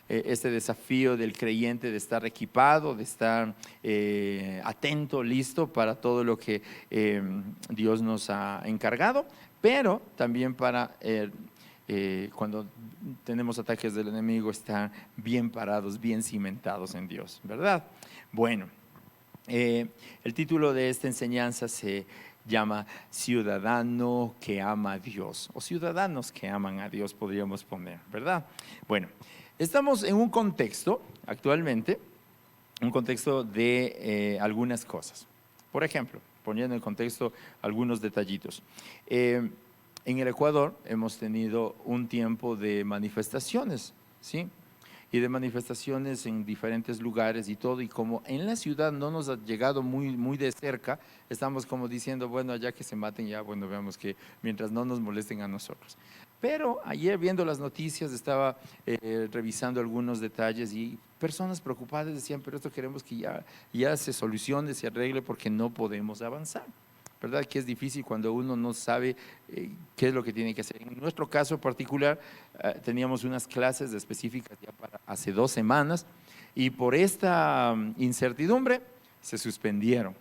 este desafío del creyente de estar equipado, de estar atento, listo para todo lo que Dios nos ha encargado, pero también para cuando tenemos ataques del enemigo, estar bien parados, bien cimentados en Dios, ¿verdad? Bueno, el título de esta enseñanza se llama Ciudadano que ama a Dios, o Ciudadanos que aman a Dios, podríamos poner, ¿verdad? Bueno, estamos en un contexto actualmente, un contexto de algunas cosas. Por ejemplo, poniendo en contexto algunos detallitos. En el Ecuador hemos tenido un tiempo de manifestaciones, ¿sí? Y de manifestaciones en diferentes lugares y todo, y como en la ciudad no nos ha llegado muy de cerca, estamos como diciendo, bueno, allá que se maten ya, bueno, veamos que mientras no nos molesten a nosotros. Pero ayer viendo las noticias estaba revisando algunos detalles y personas preocupadas decían, pero esto queremos que ya se solucione, se arregle porque no podemos avanzar. ¿Verdad? Que es difícil cuando uno no sabe qué es lo que tiene que hacer. En nuestro caso particular, teníamos unas clases específicas ya para hace 2 semanas y por esta incertidumbre se suspendieron.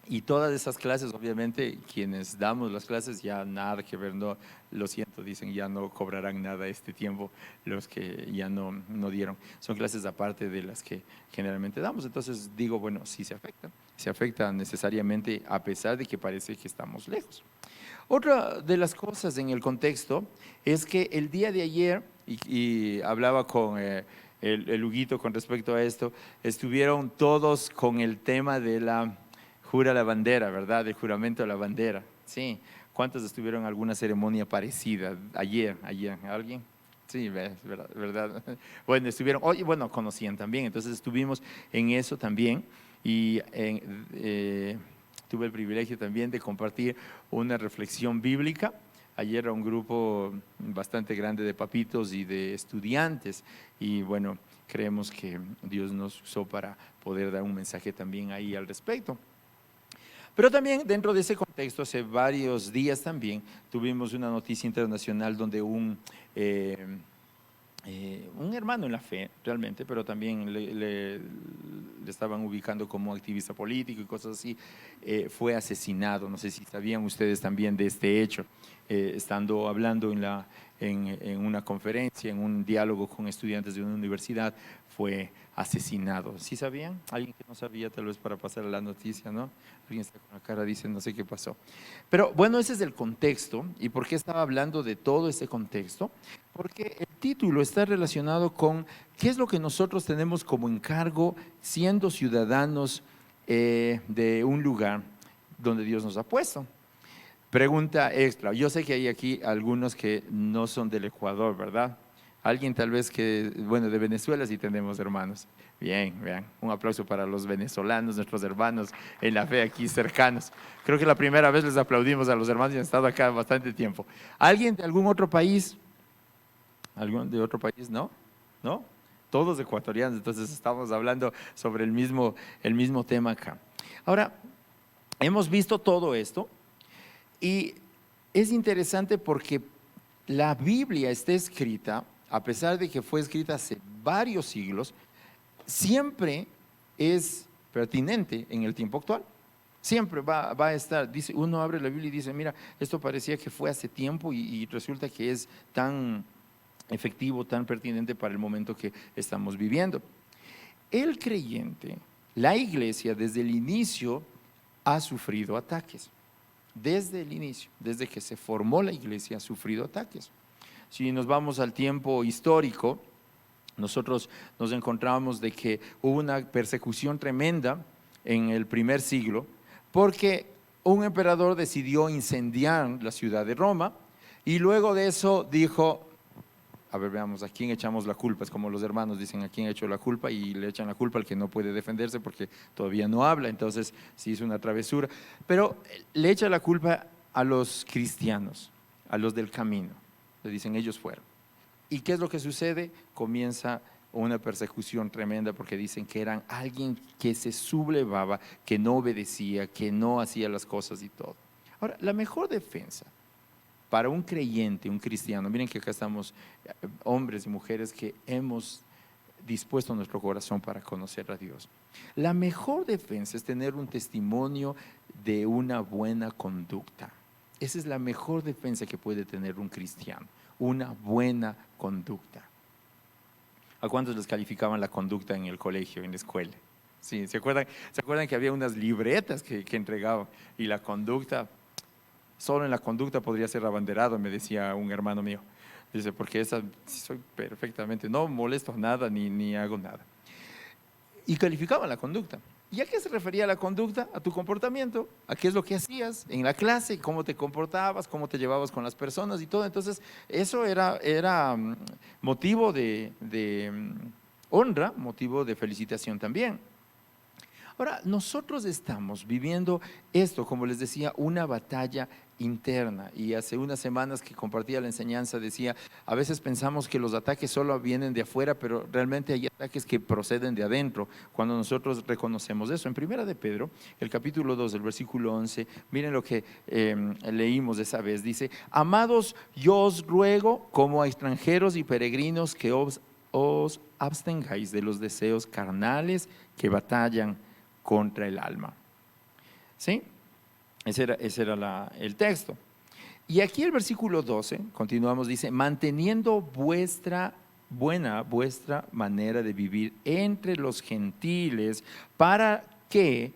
Y todas esas clases, obviamente, quienes damos las clases ya nada que ver, no, lo siento, dicen, ya no cobrarán nada este tiempo los que ya no dieron. Son clases aparte de las que generalmente damos. Entonces digo, bueno, sí se afecta necesariamente a pesar de que parece que estamos lejos. Otra de las cosas en el contexto es que el día de ayer, y hablaba con el Huguito con respecto a esto, estuvieron todos con el tema de la jura la bandera, ¿verdad? El juramento a la bandera. Sí. ¿Cuántos estuvieron en alguna ceremonia parecida? Ayer, ¿alguien? Sí, ¿verdad? Bueno, estuvieron, oye, bueno, conocían también, entonces estuvimos en eso también y tuve el privilegio también de compartir una reflexión bíblica. Ayer era un grupo bastante grande de papitos y de estudiantes y bueno, creemos que Dios nos usó para poder dar un mensaje también ahí al respecto. Pero también dentro de ese contexto, hace varios días también tuvimos una noticia internacional donde un hermano en la fe realmente, pero también le estaban ubicando como activista político y cosas así, fue asesinado. No sé si sabían ustedes también de este hecho, estando hablando en una conferencia, en un diálogo con estudiantes de una universidad, fue asesinado. ¿Sí sabían? Alguien que no sabía, tal vez para pasar la noticia, ¿no? Alguien está con la cara, dice, no sé qué pasó. Pero bueno, ese es el contexto. ¿Y por qué estaba hablando de todo ese contexto? Porque el título está relacionado con qué es lo que nosotros tenemos como encargo siendo ciudadanos de un lugar donde Dios nos ha puesto. Pregunta extra. Yo sé que hay aquí algunos que no son del Ecuador, ¿verdad? Alguien tal vez que, bueno, de Venezuela sí tenemos hermanos. Bien, vean, un aplauso para los venezolanos, nuestros hermanos en la fe aquí cercanos. Creo que la primera vez les aplaudimos a los hermanos y han estado acá bastante tiempo. ¿Alguien de algún otro país? ¿Algún de otro país? ¿No? ¿No? Todos ecuatorianos, entonces estamos hablando sobre el mismo tema acá. Ahora, hemos visto todo esto y es interesante porque la Biblia está escrita, a pesar de que fue escrita hace varios siglos, siempre es pertinente en el tiempo actual. Siempre va a estar, dice, uno abre la Biblia y dice, mira, esto parecía que fue hace tiempo y resulta que es tan efectivo, tan pertinente para el momento que estamos viviendo. El creyente, la iglesia, desde el inicio ha sufrido ataques. Desde el inicio, desde que se formó la iglesia, ha sufrido ataques. Si nos vamos al tiempo histórico, nosotros nos encontramos de que hubo una persecución tremenda en el primer siglo porque un emperador decidió incendiar la ciudad de Roma y luego de eso dijo, a ver, veamos, ¿a quién echamos la culpa? Es como los hermanos dicen, ¿a quién hecho la culpa? Y le echan la culpa al que no puede defenderse porque todavía no habla, entonces sí hizo una travesura. Pero le echa la culpa a los cristianos, a los del camino. Le dicen, ellos fueron. ¿Y qué es lo que sucede? Comienza una persecución tremenda porque dicen que eran alguien que se sublevaba, que no obedecía, que no hacía las cosas y todo. Ahora, la mejor defensa para un creyente, un cristiano, miren que acá estamos hombres y mujeres que hemos dispuesto nuestro corazón para conocer a Dios. La mejor defensa es tener un testimonio de una buena conducta. Esa es la mejor defensa que puede tener un cristiano, una buena conducta. ¿A cuántos les calificaban la conducta en el colegio, en la escuela? Sí, ¿se acuerdan que había unas libretas que entregaban? Y la conducta, solo en la conducta podría ser abanderado, me decía un hermano mío. Dice, porque esa soy perfectamente, no molesto a nada ni hago nada. Y calificaban la conducta. ¿Y a qué se refería la conducta? A tu comportamiento, a qué es lo que hacías en la clase, cómo te comportabas, cómo te llevabas con las personas y todo. Entonces, eso era motivo de honra, motivo de felicitación también. Ahora, nosotros estamos viviendo esto, como les decía, una batalla interna. Y hace unas semanas que compartía la enseñanza decía, a veces pensamos que los ataques solo vienen de afuera, pero realmente hay ataques que proceden de adentro, cuando nosotros reconocemos eso. En Primera de Pedro, el capítulo 2, el versículo 11, miren lo que leímos esa vez, dice, amados, yo os ruego como a extranjeros y peregrinos que os abstengáis de los deseos carnales que batallan contra el alma. ¿Sí? Ese era el texto. Y aquí el versículo 12, continuamos, dice, manteniendo vuestra manera de vivir entre los gentiles, para que,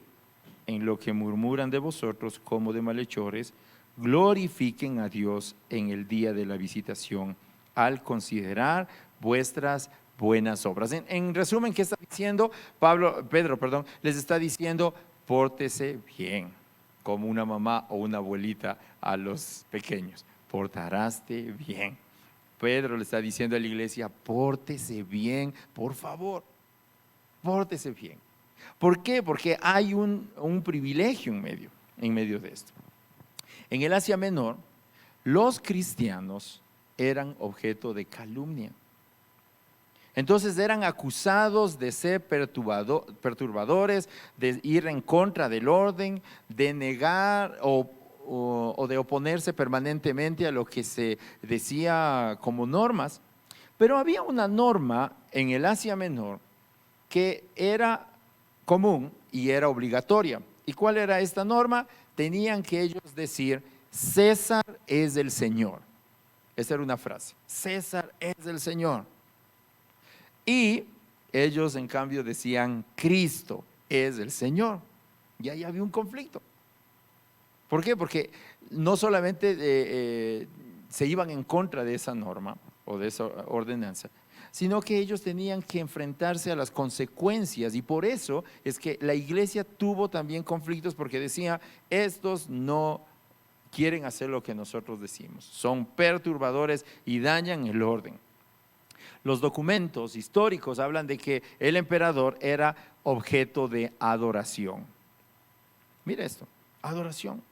en lo que murmuran de vosotros como de malhechores, glorifiquen a Dios en el día de la visitación, al considerar vuestras buenas obras. En resumen, ¿qué está diciendo? Pedro, les está diciendo, pórtese bien, como una mamá o una abuelita a los pequeños. Portaraste bien. Pedro le está diciendo a la iglesia, pórtese bien, por favor, pórtese bien. ¿Por qué? Porque hay un privilegio en medio de esto. En el Asia Menor, los cristianos eran objeto de calumnia. Entonces eran acusados de ser perturbadores, de ir en contra del orden, de negar o de oponerse permanentemente a lo que se decía como normas. Pero había una norma en el Asia Menor que era común y era obligatoria. ¿Y cuál era esta norma? Tenían que ellos decir, César es el Señor. Esa era una frase, César es el Señor. Y ellos en cambio decían, Cristo es el Señor. Y ahí había un conflicto. ¿Por qué? Porque no solamente se iban en contra de esa norma o de esa ordenanza, sino que ellos tenían que enfrentarse a las consecuencias. Y por eso es que la iglesia tuvo también conflictos, porque decía, estos no quieren hacer lo que nosotros decimos, son perturbadores y dañan el orden. Los documentos históricos hablan de que el emperador era objeto de adoración. Mira esto, adoración.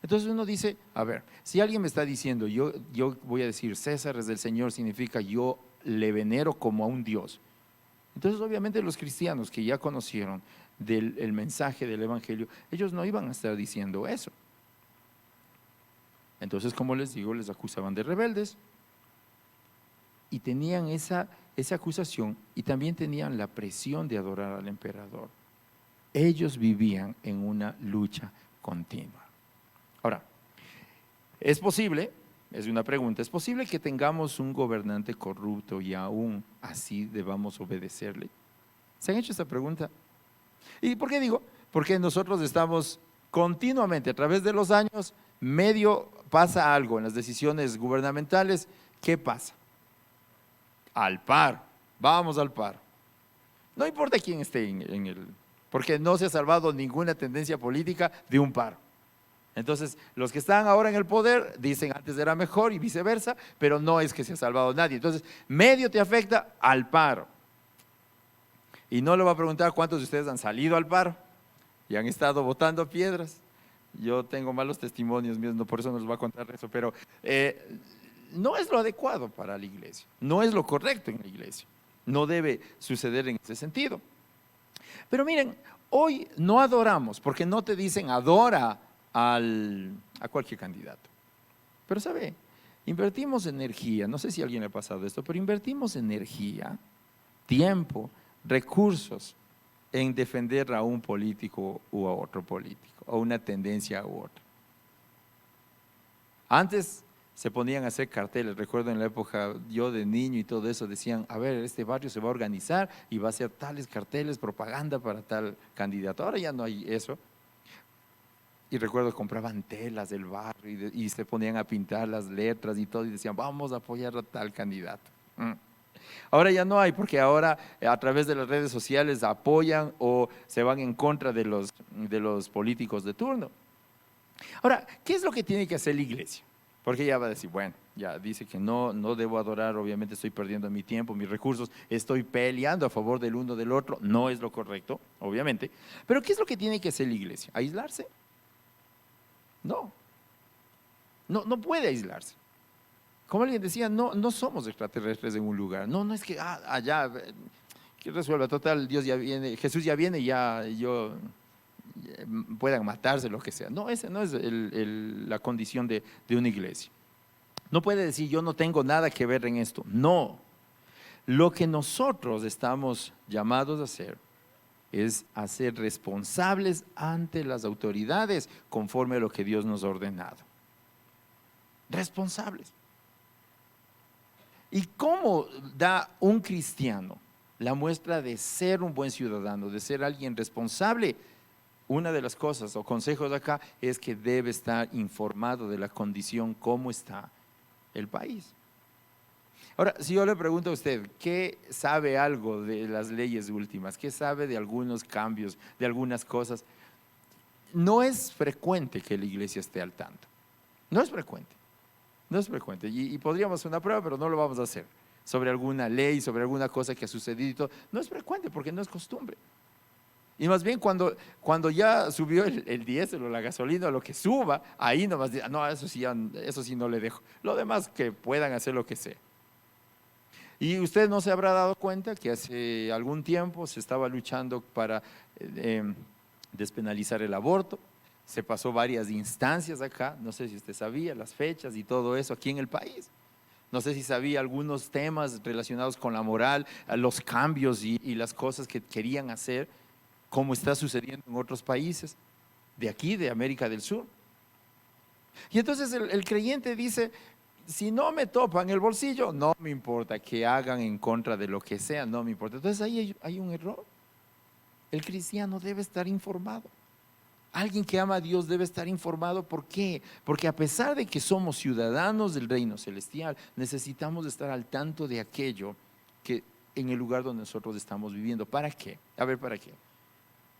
Entonces uno dice, a ver, si alguien me está diciendo, yo voy a decir César es del Señor, significa yo le venero como a un Dios. Entonces obviamente los cristianos que ya conocieron el mensaje del evangelio, ellos no iban a estar diciendo eso. Entonces, como les digo, les acusaban de rebeldes. Y tenían esa acusación y también tenían la presión de adorar al emperador. Ellos vivían en una lucha continua. Ahora, es posible, es una pregunta, ¿es posible que tengamos un gobernante corrupto y aún así debamos obedecerle? ¿Se han hecho esta pregunta? ¿Y por qué digo? Porque nosotros estamos continuamente, a través de los años, medio pasa algo en las decisiones gubernamentales. ¿Qué pasa? Al par, vamos al par. No importa quién esté porque no se ha salvado ninguna tendencia política de un par. Entonces, los que están ahora en el poder dicen antes era mejor y viceversa, pero no es que se ha salvado nadie. Entonces, medio te afecta al paro. Y no le voy a preguntar cuántos de ustedes han salido al paro y han estado botando piedras. Yo tengo malos testimonios míos, por eso no les voy a contar eso, pero no es lo adecuado para la iglesia, no es lo correcto en la iglesia, no debe suceder en ese sentido. Pero miren, hoy no adoramos, porque no te dicen adora a cualquier candidato. Pero invertimos energía, no sé si a alguien le ha pasado esto, pero invertimos energía tiempo, recursos en defender a un político u a otro político, o una tendencia u otra. Antes se ponían a hacer carteles, recuerdo en la época yo de niño y todo eso, decían, a ver, este barrio se va a organizar y va a hacer tales carteles, propaganda para tal candidato. Ahora ya no hay eso. Y recuerdo compraban telas del barrio y se ponían a pintar las letras y todo y decían, vamos a apoyar a tal candidato. Ahora ya no hay, porque ahora a través de las redes sociales apoyan o se van en contra de los políticos de turno. Ahora, ¿qué es lo que tiene que hacer la iglesia? Porque ella va a decir, bueno, ya dice que no debo adorar, obviamente estoy perdiendo mi tiempo, mis recursos, estoy peleando a favor del uno del otro, no es lo correcto, obviamente. Pero ¿qué es lo que tiene que hacer la iglesia? ¿Aislarse? No puede aislarse. Como alguien decía, no somos extraterrestres en un lugar, no es que allá, que resuelva, total, Dios ya viene, Jesús ya viene y ya puedan matarse, lo que sea. No, esa no es la condición de una iglesia. No puede decir, yo no tengo nada que ver en esto. No, lo que nosotros estamos llamados a hacer es a ser responsables ante las autoridades conforme a lo que Dios nos ha ordenado. Responsables. ¿Y cómo da un cristiano la muestra de ser un buen ciudadano, de ser alguien responsable? Una de las cosas o consejos de acá es que debe estar informado de la condición, cómo está el país. Ahora, si yo le pregunto a usted, ¿qué sabe algo de las leyes últimas? ¿Qué sabe de algunos cambios, de algunas cosas? No es frecuente que la iglesia esté al tanto. No es frecuente. No es frecuente. Y podríamos hacer una prueba, pero no lo vamos a hacer. Sobre alguna ley, sobre alguna cosa que ha sucedido y todo. No es frecuente porque no es costumbre. Y más bien cuando ya subió el diésel o la gasolina o lo que suba, ahí nomás dirán, no, eso sí no le dejo. Lo demás que puedan hacer lo que sea. Y usted no se habrá dado cuenta que hace algún tiempo se estaba luchando para despenalizar el aborto. Se pasó varias instancias acá, no sé si usted sabía las fechas y todo eso aquí en el país. No sé si sabía algunos temas relacionados con la moral, los cambios y las cosas que querían hacer, como está sucediendo en otros países de aquí, de América del Sur. Y entonces el creyente dice, si no me topan el bolsillo, no me importa que hagan en contra de lo que sea, no me importa. Entonces ahí hay un error. El cristiano debe estar informado. Alguien que ama a Dios debe estar informado. ¿Por qué? Porque a pesar de que somos ciudadanos del reino celestial, necesitamos estar al tanto de aquello que en el lugar donde nosotros estamos viviendo. ¿Para qué? A ver, ¿para qué?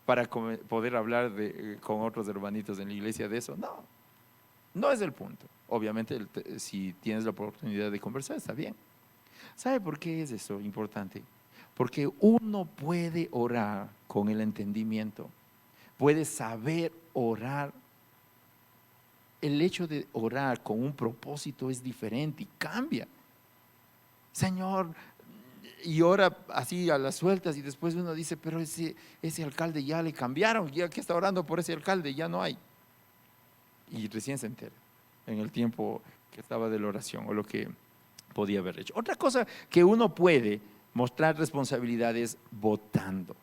¿Para poder hablar con otros hermanitos en la iglesia de eso? No es el punto. Obviamente, si tienes la oportunidad de conversar, está bien. ¿Sabe por qué es eso importante? Porque uno puede orar con el entendimiento. Puede saber orar. El hecho de orar con un propósito es diferente y cambia. Señor, y ora así a las sueltas y después uno dice, pero ese alcalde ya le cambiaron, ya que está orando por ese alcalde, ya no hay. Y recién se entera en el tiempo que estaba de la oración o lo que podía haber hecho. Otra cosa que uno puede mostrar responsabilidad es votando.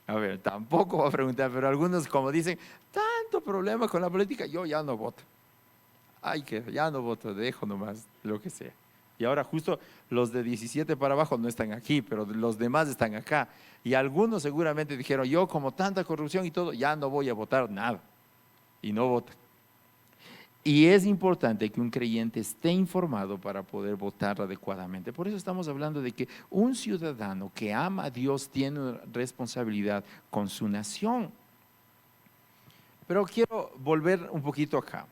A ver, tampoco voy a preguntar, pero algunos como dicen, tanto problema con la política, yo ya no voto. Ay, que ya no voto, dejo nomás lo que sea. Y ahora justo los de 17 para abajo no están aquí, pero los demás están acá. Y algunos seguramente dijeron, yo como tanta corrupción y todo, ya no voy a votar nada. Y no votan. Y es importante que un creyente esté informado para poder votar adecuadamente. Por eso estamos hablando de que un ciudadano que ama a Dios tiene una responsabilidad con su nación. Pero quiero volver un poquito acá.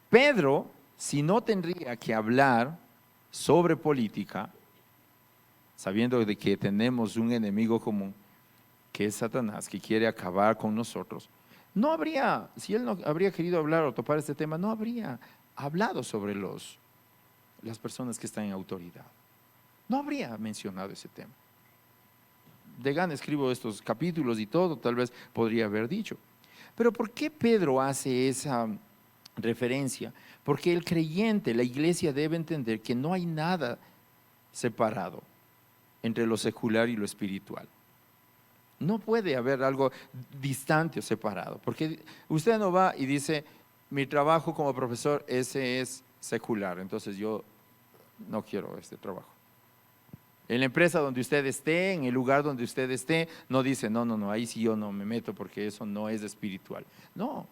Pedro, si no tendría que hablar sobre política, sabiendo de que tenemos un enemigo común, que es Satanás, que quiere acabar con nosotros, no habría, si él no habría querido hablar o topar este tema, no habría hablado sobre las personas que están en autoridad. No habría mencionado ese tema. De gana escribo estos capítulos y todo, tal vez podría haber dicho. Pero ¿por qué Pedro hace esa referencia? Porque el creyente, la iglesia debe entender que no hay nada separado. entre lo secular y lo espiritual. No puede haber algo distante o separado, porque usted no va y dice, mi trabajo como profesor, ese es secular, entonces yo no quiero este trabajo. En la empresa donde usted esté, en el lugar donde usted esté, no dice, no, ahí sí yo no me meto porque eso no es espiritual. No,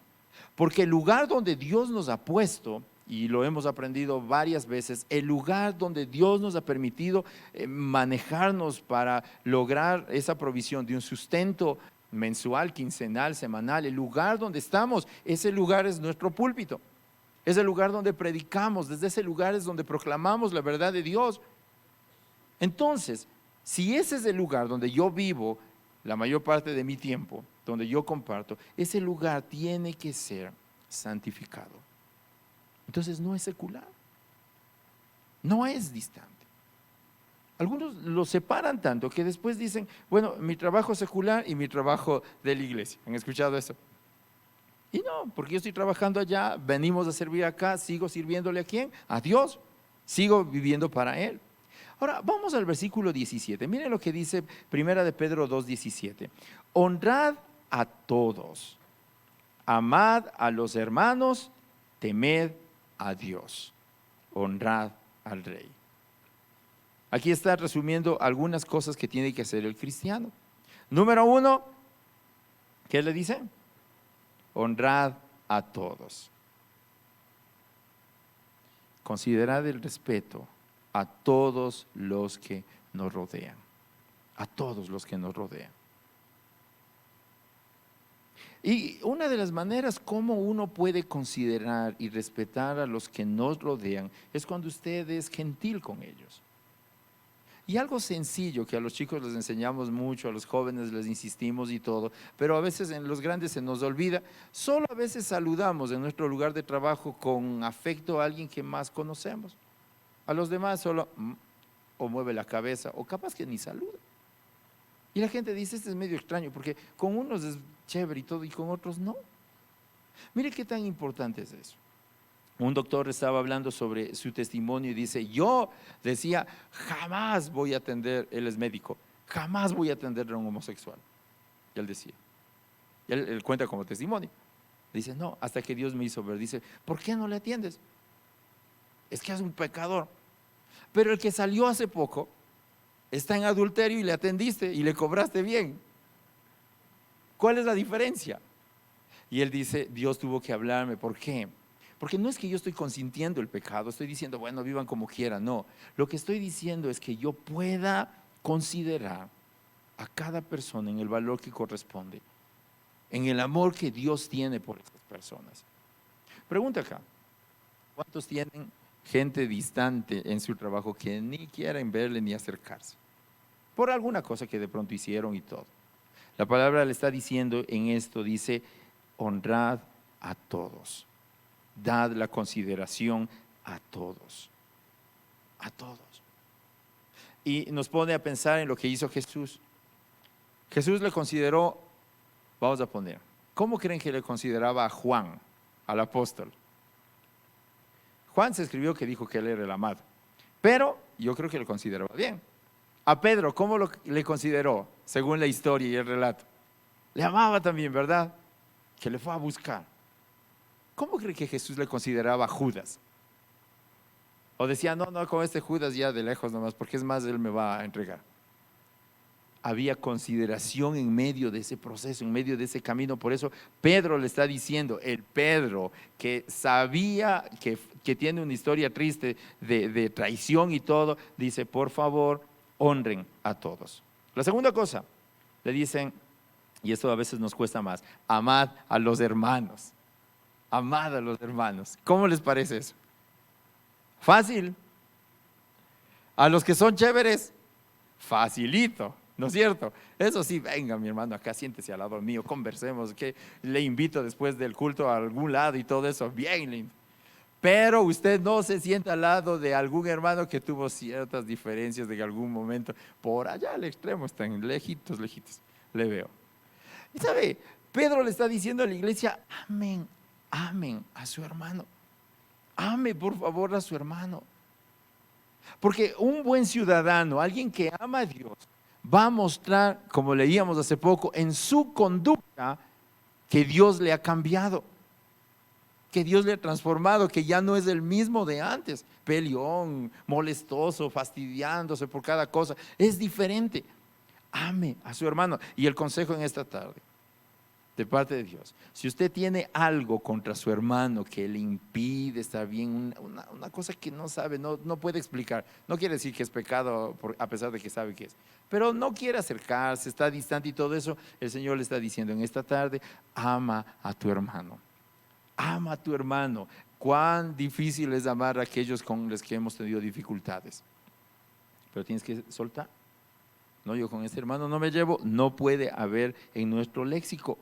porque el lugar donde Dios nos ha puesto, y lo hemos aprendido varias veces, el lugar donde Dios nos ha permitido manejarnos para lograr esa provisión de un sustento mensual, quincenal, semanal, el lugar donde estamos, ese lugar es nuestro púlpito, es el lugar donde predicamos, desde ese lugar es donde proclamamos la verdad de Dios. Entonces, si ese es el lugar donde yo vivo la mayor parte de mi tiempo, donde yo comparto, ese lugar tiene que ser santificado. Entonces no es secular, no es distante. Algunos lo separan tanto que después dicen, bueno, mi trabajo secular y mi trabajo de la iglesia. ¿Han escuchado eso? Y no, porque yo estoy trabajando allá, venimos a servir acá, sigo sirviéndole a quién, a Dios, sigo viviendo para Él. Ahora, vamos al versículo 17. Miren lo que dice Primera de Pedro 2:17. Honrad a todos, amad a los hermanos, temed a Dios, honrad al Rey. Aquí está resumiendo algunas cosas que tiene que hacer el cristiano. Número 1, ¿qué le dice? Honrad a todos. Considerad el respeto a todos los que nos rodean, a todos los que nos rodean. Y una de las maneras como uno puede considerar y respetar a los que nos rodean es cuando usted es gentil con ellos. Y algo sencillo que a los chicos les enseñamos mucho, a los jóvenes les insistimos y todo, pero a veces en los grandes se nos olvida, solo a veces saludamos en nuestro lugar de trabajo con afecto a alguien que más conocemos. A los demás solo o mueve la cabeza o capaz que ni saluda. Y la gente dice, este es medio extraño porque con unos es chévere y todo y con otros no. Mire qué tan importante es eso. Un doctor estaba hablando sobre su testimonio y dice, yo decía, jamás voy a atender, él es médico, jamás voy a atender a un homosexual. Y él decía, y él cuenta como testimonio. Dice, no, hasta que Dios me hizo ver, dice, ¿por qué no le atiendes? Es que es un pecador. Pero el que salió hace poco está en adulterio y le atendiste y le cobraste bien. ¿Cuál es la diferencia? Y él dice, Dios tuvo que hablarme. ¿Por qué? Porque no es que yo estoy consintiendo el pecado, estoy diciendo, bueno, vivan como quieran. No, lo que estoy diciendo es que yo pueda considerar a cada persona en el valor que corresponde, en el amor que Dios tiene por estas personas. Pregunta acá, ¿cuántos tienen gente distante en su trabajo que ni quieren verle ni acercarse? Por alguna cosa que de pronto hicieron y todo. La palabra le está diciendo en esto, dice, honrad a todos. Dad la consideración a todos. A todos. Y nos pone a pensar en lo que hizo Jesús. Jesús le consideró, vamos a poner, ¿cómo creen que le consideraba a Juan, al apóstol? Juan se escribió que dijo que él era el amado, pero yo creo que le consideraba bien. A Pedro, ¿cómo le consideró? Según la historia y el relato. Le amaba también, ¿verdad? Que le fue a buscar. ¿Cómo cree que Jesús le consideraba a Judas? O decía, no, con este Judas ya de lejos nomás, porque es más, él me va a entregar. Había consideración en medio de ese proceso, en medio de ese camino. Por eso Pedro le está diciendo, el Pedro que sabía que tiene una historia triste de traición y todo, dice, por favor, honren a todos. La segunda cosa, le dicen, y esto a veces nos cuesta más, amad a los hermanos. Amad a los hermanos. ¿Cómo les parece eso? Fácil. A los que son chéveres, facilito, ¿no es cierto? Eso sí, venga mi hermano acá, siéntese al lado mío, conversemos, que le invito después del culto a algún lado y todo eso, bien lindo. Pero usted no se sienta al lado de algún hermano que tuvo ciertas diferencias de algún momento, por allá al extremo, están lejitos, le veo. Y sabe, Pedro le está diciendo a la iglesia, amén a su hermano. Ame por favor a su hermano. Porque un buen ciudadano, alguien que ama a Dios, va a mostrar, como leíamos hace poco, en su conducta que Dios le ha cambiado, que Dios le ha transformado, que ya no es el mismo de antes, peleón, molestoso, fastidiándose por cada cosa. Es diferente. Ame a su hermano. Y el consejo en esta tarde, de parte de Dios: si usted tiene algo contra su hermano que le impide estar bien, una cosa que no sabe, no puede explicar, no quiere decir que es pecado a pesar de que sabe que es, pero no quiere acercarse, está distante y todo eso, el Señor le está diciendo en esta tarde: ama a tu hermano, ama a tu hermano. Cuán difícil es amar a aquellos con los que hemos tenido dificultades, pero tienes que soltar. No, yo con este hermano no me llevo, no puede haber en nuestro léxico.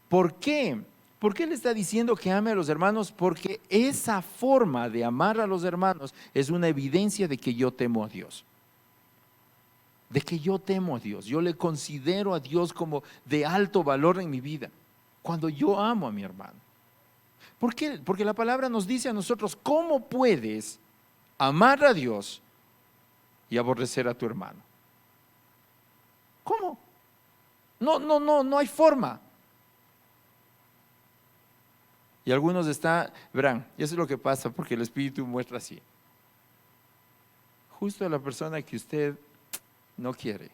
¿Por qué? ¿Por qué le está diciendo que ame a los hermanos? Porque esa forma de amar a los hermanos es una evidencia de que yo temo a Dios. De que yo temo a Dios. Yo le considero a Dios como de alto valor en mi vida. Cuando yo amo a mi hermano. ¿Por qué? Porque la palabra nos dice a nosotros: ¿cómo puedes amar a Dios y aborrecer a tu hermano? ¿Cómo? No hay forma. Y algunos verán, eso es lo que pasa porque el Espíritu muestra así. Justo a la persona que usted no quiere,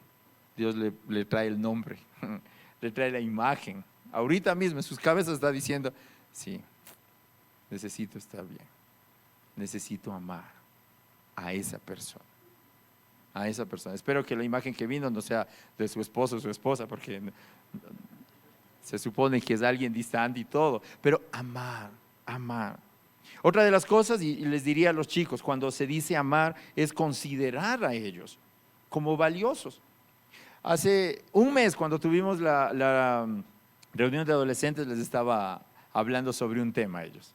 Dios le trae el nombre, le trae la imagen. Ahorita mismo en sus cabezas está diciendo: sí, necesito estar bien, necesito amar a esa persona. A esa persona. Espero que la imagen que vino no sea de su esposo o su esposa, porque se supone que es alguien distante y todo, pero amar. Otra de las cosas, y les diría a los chicos, cuando se dice amar, es considerar a ellos como valiosos. Hace un mes, cuando tuvimos la reunión de adolescentes, les estaba hablando sobre un tema a ellos.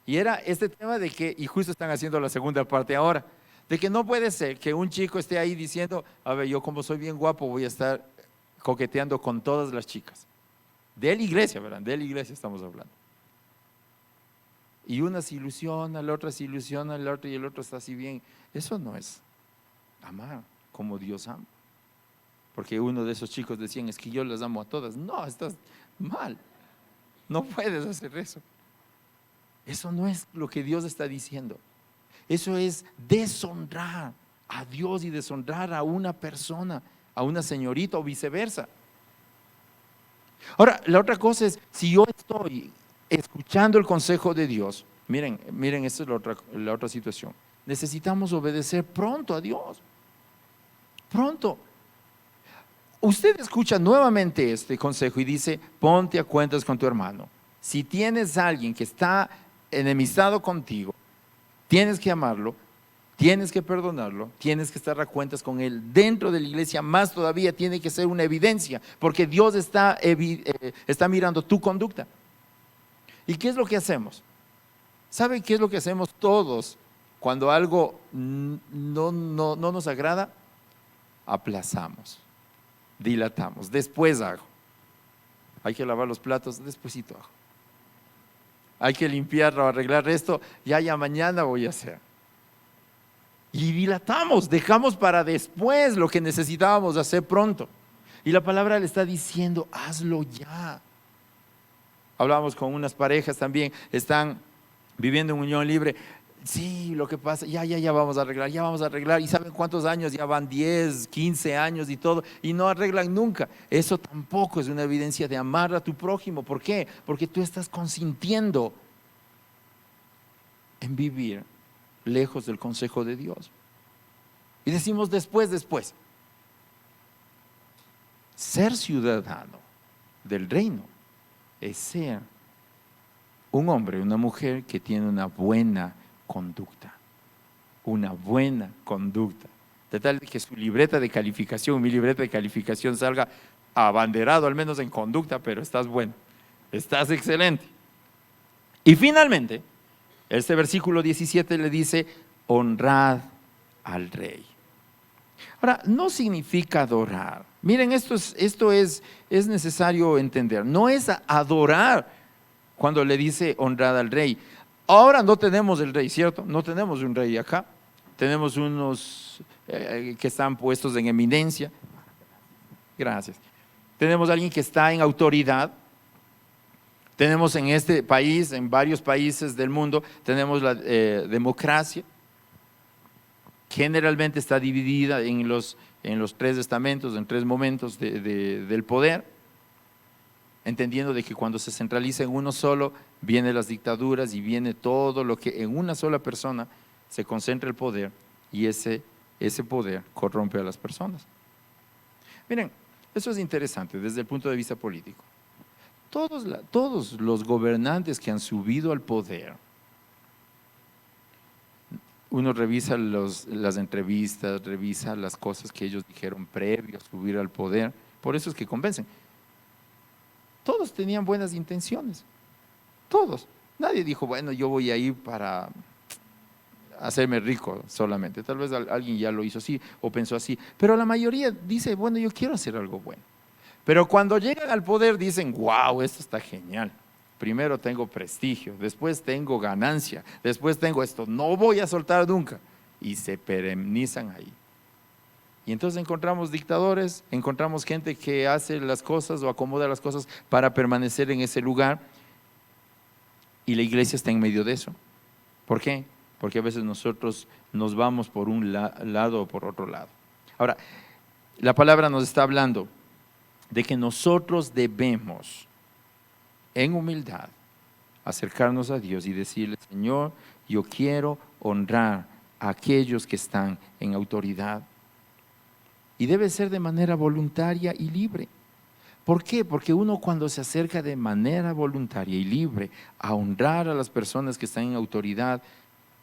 Y era este tema de que, y justo están haciendo la segunda parte ahora, de que no puede ser que un chico esté ahí diciendo: a ver, yo como soy bien guapo voy a estar coqueteando con todas las chicas. De la iglesia, ¿verdad? De la iglesia estamos hablando. Y una se ilusiona, la otra se ilusiona, el otro y el otro está así bien. Eso no es amar como Dios ama. Porque uno de esos chicos decían: es que yo las amo a todas. No, estás mal. No puedes hacer eso. Eso no es lo que Dios está diciendo. Eso es deshonrar a Dios y deshonrar a una persona, a una señorita o viceversa. Ahora, la otra cosa es, si yo estoy escuchando el consejo de Dios, miren, esta es la otra situación. Necesitamos obedecer pronto a Dios. Pronto. Usted escucha nuevamente este consejo y dice: ponte a cuentas con tu hermano. Si tienes a alguien que está enemistado contigo, tienes que amarlo, tienes que perdonarlo, tienes que estar a cuentas con él. Dentro de la iglesia, más todavía, tiene que ser una evidencia, porque Dios está mirando tu conducta. ¿Y qué es lo que hacemos? ¿Saben qué es lo que hacemos todos cuando algo no nos agrada? Aplazamos, dilatamos, después hago. Hay que lavar los platos, despuesito hago. Hay que limpiar o arreglar esto, ya mañana voy a hacer. Y dilatamos, dejamos para después lo que necesitábamos hacer pronto. Y la palabra le está diciendo: hazlo ya. Hablábamos con unas parejas también, están viviendo en unión libre. Sí, lo que pasa, ya vamos a arreglar. ¿Y saben cuántos años? Ya van 10, 15 años y todo, y no arreglan nunca. Eso tampoco es una evidencia de amar a tu prójimo. ¿Por qué? Porque tú estás consintiendo en vivir lejos del consejo de Dios. Y decimos después. Ser ciudadano del reino es ser un hombre, una mujer que tiene una buena conducta. De tal que su libreta de calificación, mi libreta de calificación, salga abanderado al menos en conducta, pero estás bueno, estás excelente. Y finalmente, este versículo 17 le dice: honrad al rey. Ahora, no significa adorar. Miren, esto es necesario entender. No es adorar cuando le dice honrad al rey. Ahora no tenemos el rey, ¿cierto? No tenemos un rey acá. Tenemos unos que están puestos en eminencia. Gracias. Tenemos a alguien que está en autoridad. Tenemos en este país, en varios países del mundo, tenemos la democracia. Generalmente está dividida en los tres estamentos, en tres momentos del poder, entendiendo de que cuando se centraliza en uno solo, vienen las dictaduras y viene todo lo que en una sola persona se concentra el poder, y ese poder corrompe a las personas. Miren, eso es interesante desde el punto de vista político. Todos los gobernantes que han subido al poder, uno revisa las entrevistas, revisa las cosas que ellos dijeron previo a subir al poder, por eso es que convencen. Todos tenían buenas intenciones, todos. Nadie dijo, bueno, yo voy a ir para hacerme rico solamente. Tal vez alguien ya lo hizo así o pensó así, pero la mayoría dice, bueno, yo quiero hacer algo bueno. Pero cuando llegan al poder dicen, wow, esto está genial. Primero tengo prestigio, después tengo ganancia, después tengo esto, no voy a soltar nunca. Y se perennizan ahí. Y entonces encontramos dictadores, encontramos gente que hace las cosas o acomoda las cosas para permanecer en ese lugar. Y la iglesia está en medio de eso. ¿Por qué? Porque a veces nosotros nos vamos por un lado o por otro lado. Ahora, la palabra nos está hablando de que nosotros debemos, en humildad, acercarnos a Dios y decirle, Señor, yo quiero honrar a aquellos que están en autoridad. Y debe ser de manera voluntaria y libre. ¿Por qué? Porque uno cuando se acerca de manera voluntaria y libre a honrar a las personas que están en autoridad,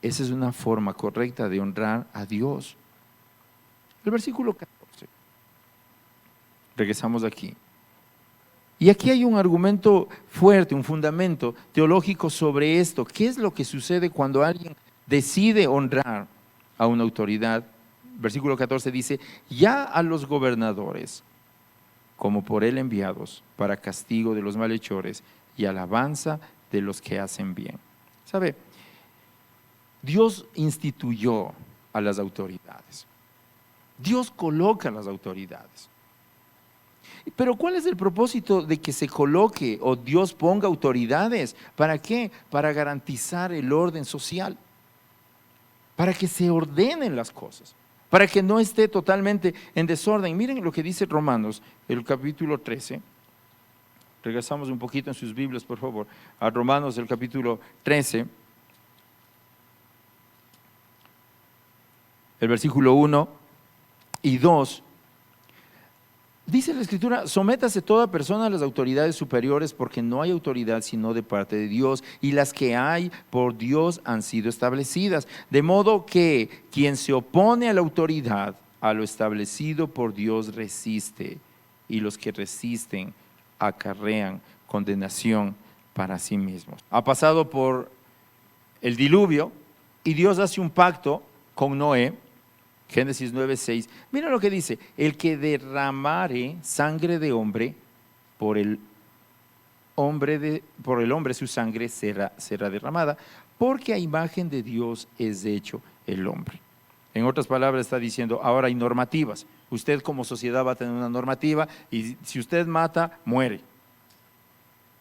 esa es una forma correcta de honrar a Dios. El versículo 14. Regresamos aquí. Y aquí hay un argumento fuerte, un fundamento teológico sobre esto. ¿Qué es lo que sucede cuando alguien decide honrar a una autoridad? Versículo 14 dice, ya a los gobernadores, como por él enviados, para castigo de los malhechores y alabanza de los que hacen bien. ¿Sabe? Dios instituyó a las autoridades. Dios coloca a las autoridades. Pero ¿cuál es el propósito de que se coloque o Dios ponga autoridades? ¿Para qué? Para garantizar el orden social, para que se ordenen las cosas, para que no esté totalmente en desorden. Miren lo que dice Romanos, el capítulo 13. Regresamos un poquito en sus Biblias, por favor, a Romanos, el capítulo 13, el versículo 1 y 2. Dice la Escritura, sométase toda persona a las autoridades superiores, porque no hay autoridad sino de parte de Dios, y las que hay por Dios han sido establecidas. De modo que quien se opone a la autoridad, a lo establecido por Dios resiste, y los que resisten acarrean condenación para sí mismos. Ha pasado por el diluvio y Dios hace un pacto con Noé. Génesis 9:6, mira lo que dice, el que derramare sangre de hombre, por el hombre su sangre será derramada, porque a imagen de Dios es hecho el hombre. En otras palabras está diciendo, ahora hay normativas, usted como sociedad va a tener una normativa y si usted mata, muere.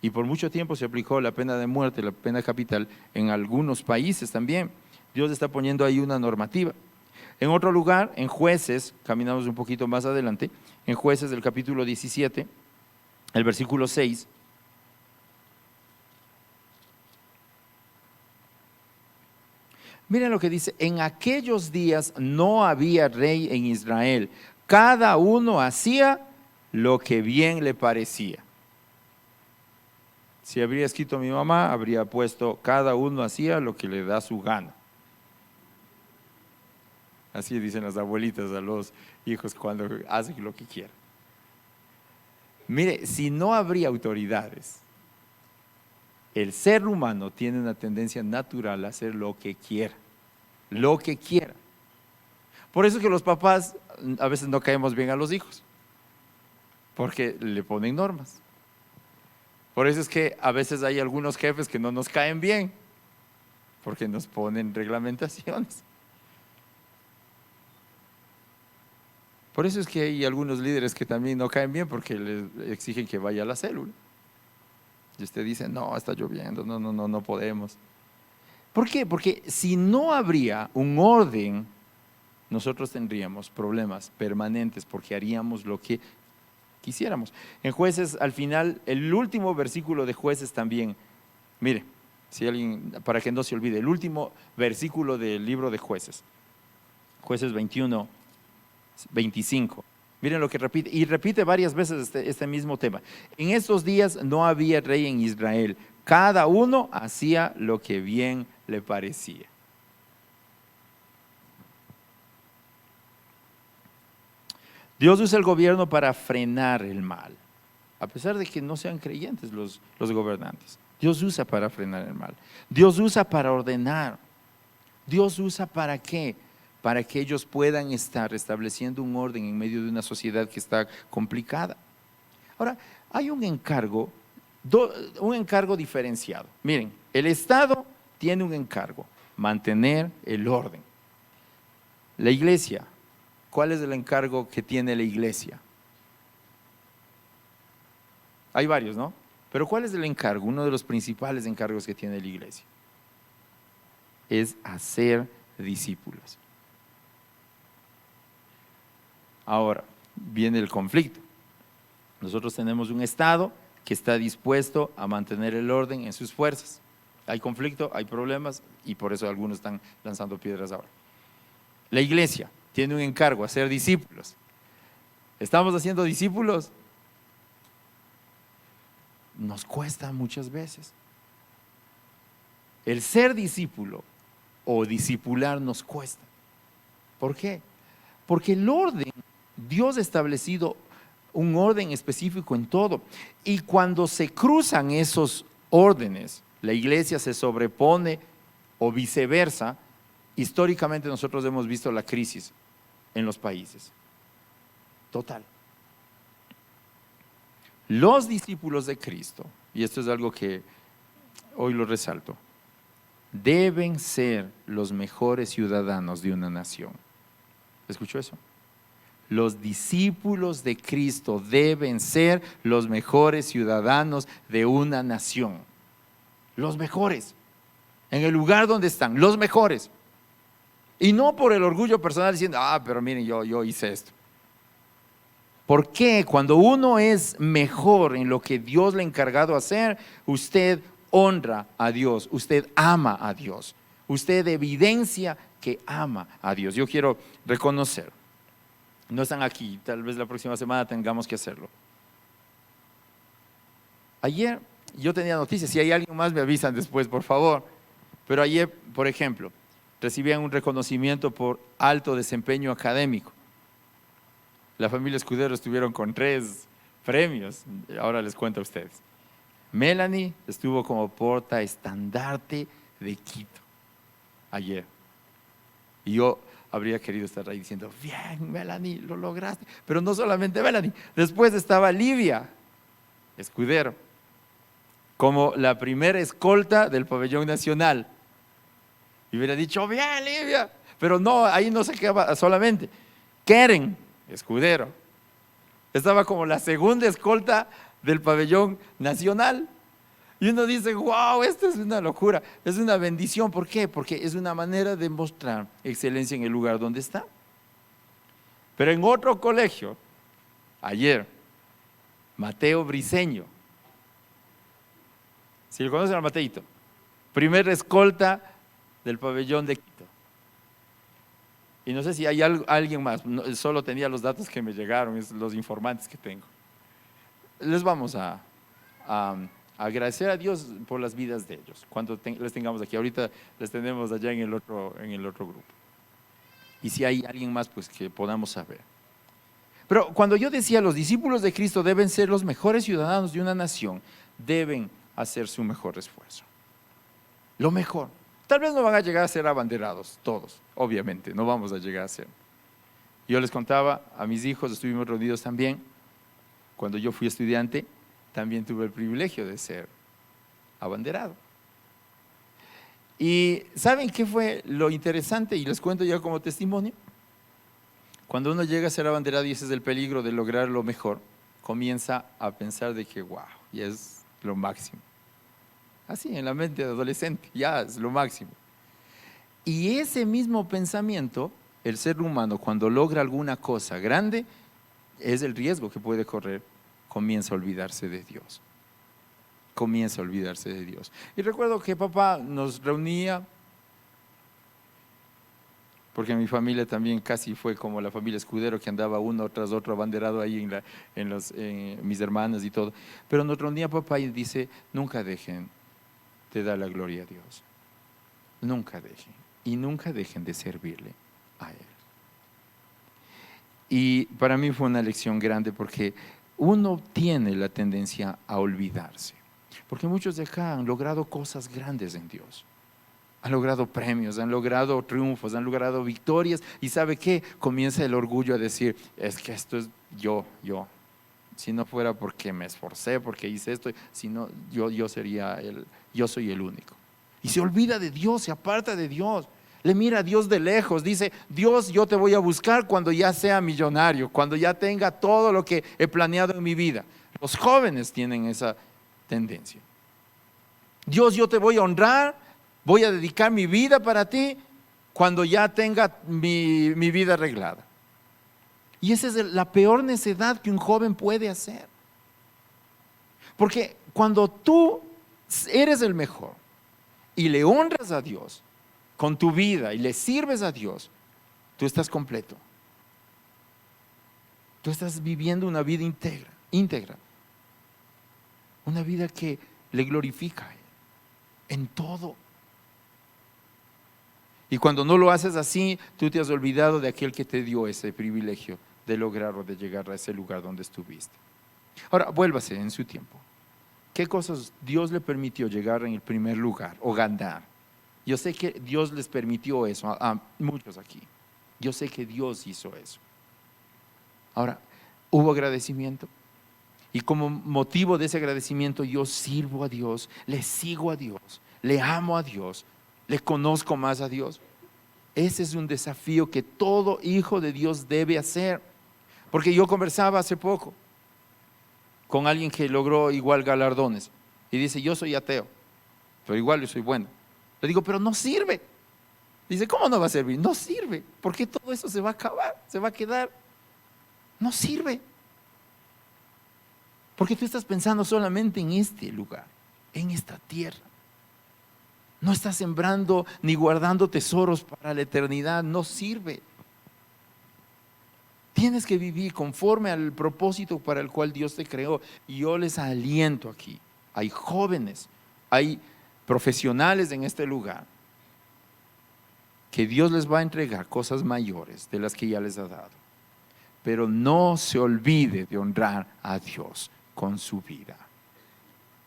Y por mucho tiempo se aplicó la pena de muerte, la pena capital en algunos países también. Dios está poniendo ahí una normativa. En otro lugar, en Jueces, caminamos un poquito más adelante, en Jueces del capítulo 17, el versículo 6, miren lo que dice, en aquellos días no había rey en Israel, cada uno hacía lo que bien le parecía. Si habría escrito mi mamá, habría puesto, cada uno hacía lo que le da su gana. Así dicen las abuelitas a los hijos cuando hacen lo que quieran. Mire, si no habría autoridades, el ser humano tiene una tendencia natural a hacer lo que quiera, lo que quiera. Por eso es que los papás a veces no caemos bien a los hijos, porque le ponen normas. Por eso es que a veces hay algunos jefes que no nos caen bien, porque nos ponen reglamentaciones. Por eso es que hay algunos líderes que también no caen bien porque les exigen que vaya a la célula. Y usted dice, no, está lloviendo, no podemos. ¿Por qué? Porque si no habría un orden, nosotros tendríamos problemas permanentes porque haríamos lo que quisiéramos. En Jueces, al final, el último versículo de Jueces también, mire, si alguien, para que no se olvide, el último versículo del libro de Jueces, Jueces 21, 25. Miren lo que repite, y repite varias veces este mismo tema. En estos días no había rey en Israel, cada uno hacía lo que bien le parecía. Dios usa el gobierno para frenar el mal, a pesar de que no sean creyentes los gobernantes. Dios usa para frenar el mal. Dios usa para ordenar. Dios usa ¿para qué? Para que ellos puedan estar estableciendo un orden en medio de una sociedad que está complicada. Ahora, hay un encargo diferenciado. Miren, el Estado tiene un encargo, mantener el orden. La iglesia, ¿cuál es el encargo que tiene la iglesia? Hay varios, ¿no? Pero ¿cuál es el encargo? Uno de los principales encargos que tiene la iglesia es hacer discípulos. Ahora, viene el conflicto. Nosotros tenemos un Estado que está dispuesto a mantener el orden en sus fuerzas. Hay conflicto, hay problemas y por eso algunos están lanzando piedras ahora. La iglesia tiene un encargo, hacer discípulos. ¿Estamos haciendo discípulos? Nos cuesta muchas veces. El ser discípulo o discipular nos cuesta. ¿Por qué? Porque el orden, Dios ha establecido un orden específico en todo. Y cuando se cruzan esos órdenes, la iglesia se sobrepone o viceversa. Históricamente nosotros hemos visto la crisis en los países. Total. Los discípulos de Cristo, y esto es algo que hoy lo resalto, deben ser los mejores ciudadanos de una nación. ¿Escuchó eso? Los discípulos de Cristo deben ser los mejores ciudadanos de una nación. Los mejores. En el lugar donde están, los mejores. Y no por el orgullo personal diciendo, pero miren, yo hice esto. ¿Por qué? Cuando uno es mejor en lo que Dios le ha encargado hacer, usted honra a Dios, usted ama a Dios, usted evidencia que ama a Dios. Yo quiero reconocer, no están aquí, tal vez la próxima semana tengamos que hacerlo. Ayer yo tenía noticias, si hay alguien más me avisan después, por favor. Pero ayer, por ejemplo, recibían un reconocimiento por alto desempeño académico. La familia Escudero estuvieron con 3 premios, ahora les cuento a ustedes. Melanie estuvo como portaestandarte de Quito ayer. Y yo habría querido estar ahí diciendo, bien Melanie, lo lograste. Pero no solamente Melanie, después estaba Livia Escudero como la primera escolta del pabellón nacional. Y hubiera dicho, bien Livia, pero no, ahí no se quedaba solamente. Keren Escudero estaba como la segunda escolta del pabellón nacional. Y uno dice, wow, esto es una locura, es una bendición. ¿Por qué? Porque es una manera de mostrar excelencia en el lugar donde está. Pero en otro colegio, ayer, Mateo Briceño, si lo conocen a Mateito, primera escolta del pabellón de Quito. Y no sé si hay alguien más, solo tenía los datos que me llegaron, los informantes que tengo. Les vamos a agradecer a Dios por las vidas de ellos, cuando les tengamos aquí. Ahorita les tenemos allá en el otro grupo. Y si hay alguien más, pues que podamos saber. Pero cuando yo decía, los discípulos de Cristo deben ser los mejores ciudadanos de una nación, deben hacer su mejor esfuerzo. Lo mejor. Tal vez no van a llegar a ser abanderados, todos, obviamente, no vamos a llegar a ser. Yo les contaba a mis hijos, estuvimos reunidos también, cuando yo fui estudiante, también tuve el privilegio de ser abanderado. Y ¿saben qué fue lo interesante? Y les cuento ya como testimonio. Cuando uno llega a ser abanderado y ese es el peligro de lograr lo mejor, comienza a pensar de que wow, ya es lo máximo. Así, en la mente de adolescente, ya es lo máximo. Y ese mismo pensamiento, el ser humano cuando logra alguna cosa grande, es el riesgo que puede correr, comienza a olvidarse de Dios. Comienza a olvidarse de Dios. Y recuerdo que papá nos reunía, porque mi familia también casi fue como la familia Escudero, que andaba uno tras otro abanderado ahí en mis hermanas y todo. Pero nos reunía papá y dice, nunca dejen de dar la gloria a Dios. Nunca dejen. Y nunca dejen de servirle a Él. Y para mí fue una lección grande porque uno tiene la tendencia a olvidarse. Porque muchos de acá han logrado cosas grandes en Dios. Han logrado premios, han logrado triunfos, han logrado victorias. ¿Y sabe qué? Comienza el orgullo a decir, es que esto es yo. Si no fuera porque me esforcé, porque hice esto, si no, yo soy el único. Y se olvida de Dios, se aparta de Dios. Le mira a Dios de lejos, dice, Dios, yo te voy a buscar cuando ya sea millonario, cuando ya tenga todo lo que he planeado en mi vida. Los jóvenes tienen esa tendencia. Dios, yo te voy a honrar, voy a dedicar mi vida para ti cuando ya tenga mi vida arreglada. Y esa es la peor necedad que un joven puede hacer. Porque cuando tú eres el mejor y le honras a Dios con tu vida y le sirves a Dios, tú estás completo. Tú estás viviendo una vida íntegra. Una vida que le glorifica a Él en todo. Y cuando no lo haces así, tú te has olvidado de aquel que te dio ese privilegio de lograr o de llegar a ese lugar donde estuviste. Ahora, vuélvase en su tiempo. ¿Qué cosas Dios le permitió llegar en el primer lugar o ganar? Yo sé que Dios les permitió eso a muchos aquí. Yo sé que Dios hizo eso. Ahora, ¿hubo agradecimiento? Y como motivo de ese agradecimiento yo sirvo a Dios, le sigo a Dios, le amo a Dios, le conozco más a Dios. Ese es un desafío que todo hijo de Dios debe hacer. Porque yo conversaba hace poco con alguien que logró igual galardones y dice, yo soy ateo, pero igual yo soy bueno. Le digo, pero no sirve. Dice, ¿cómo no va a servir? No sirve, porque todo eso se va a acabar, se va a quedar. No sirve. Porque tú estás pensando solamente en este lugar, en esta tierra. No estás sembrando ni guardando tesoros para la eternidad, no sirve. Tienes que vivir conforme al propósito para el cual Dios te creó. Y yo les aliento aquí. Hay jóvenes, hay profesionales en este lugar que Dios les va a entregar cosas mayores de las que ya les ha dado. Pero no se olvide de honrar a Dios con su vida.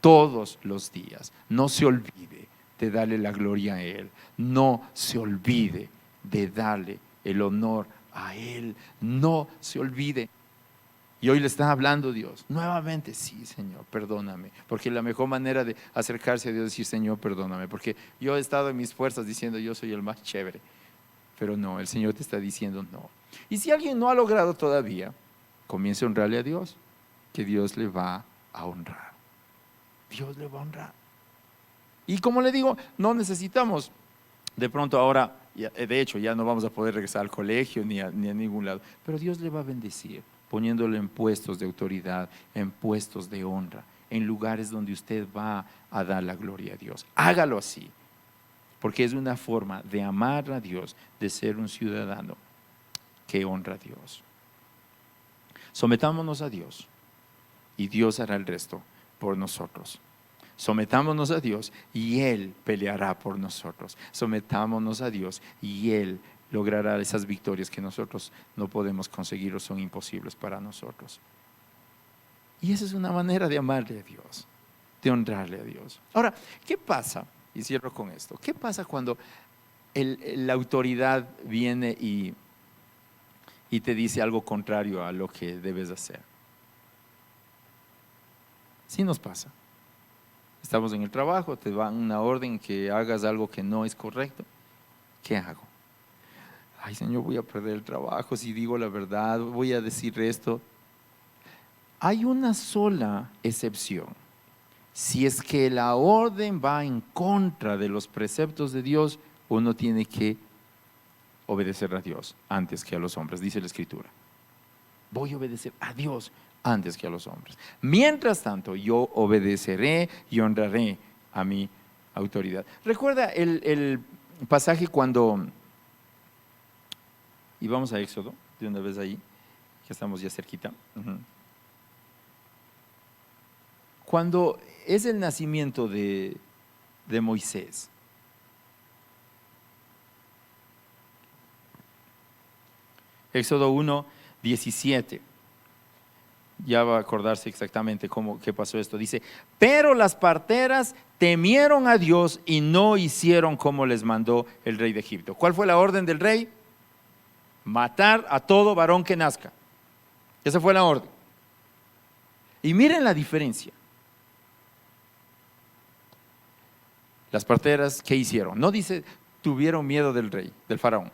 Todos los días. No se olvide de darle la gloria a Él. No se olvide de darle el honor a Él. No se olvide. Y hoy le está hablando Dios. Nuevamente, sí, Señor, perdóname. Porque la mejor manera de acercarse a Dios es decir, Señor, perdóname. Porque yo he estado en mis fuerzas diciendo, yo soy el más chévere. Pero no, el Señor te está diciendo no. Y si alguien no ha logrado todavía, comience a honrarle a Dios, que Dios le va a honrar. Dios le va a honrar. Y como le digo, no necesitamos de pronto ahora, de hecho ya no vamos a poder regresar al colegio ni a ningún lado, pero Dios le va a bendecir poniéndole en puestos de autoridad, en puestos de honra, en lugares donde usted va a dar la gloria a Dios. Hágalo así, porque es una forma de amar a Dios, de ser un ciudadano que honra a Dios. Sometámonos a Dios y Dios hará el resto por nosotros. Sometámonos a Dios y Él peleará por nosotros. Sometámonos a Dios y Él logrará esas victorias que nosotros no podemos conseguir o son imposibles para nosotros. Y esa es una manera de amarle a Dios, de honrarle a Dios. Ahora, ¿qué pasa? Y cierro con esto. ¿Qué pasa cuando la autoridad viene y te dice algo contrario a lo que debes hacer? Sí nos pasa. Estamos en el trabajo, te dan una orden que hagas algo que no es correcto. ¿Qué hago? Ay, Señor, voy a perder el trabajo si digo la verdad, voy a decir esto. Hay una sola excepción. Si es que la orden va en contra de los preceptos de Dios, uno tiene que obedecer a Dios antes que a los hombres, dice la Escritura. Voy a obedecer a Dios antes que a los hombres. Mientras tanto, yo obedeceré y honraré a mi autoridad. Recuerda el pasaje cuando, y vamos a Éxodo, de una vez ahí, que estamos ya cerquita. Cuando es el nacimiento de Moisés. Éxodo 1:17. Ya va a acordarse exactamente qué pasó esto. Dice, pero las parteras temieron a Dios y no hicieron como les mandó el rey de Egipto. ¿Cuál fue la orden del rey? Matar a todo varón que nazca. Esa fue la orden. Y miren la diferencia. Las parteras, ¿qué hicieron? No dice, tuvieron miedo del rey, del faraón.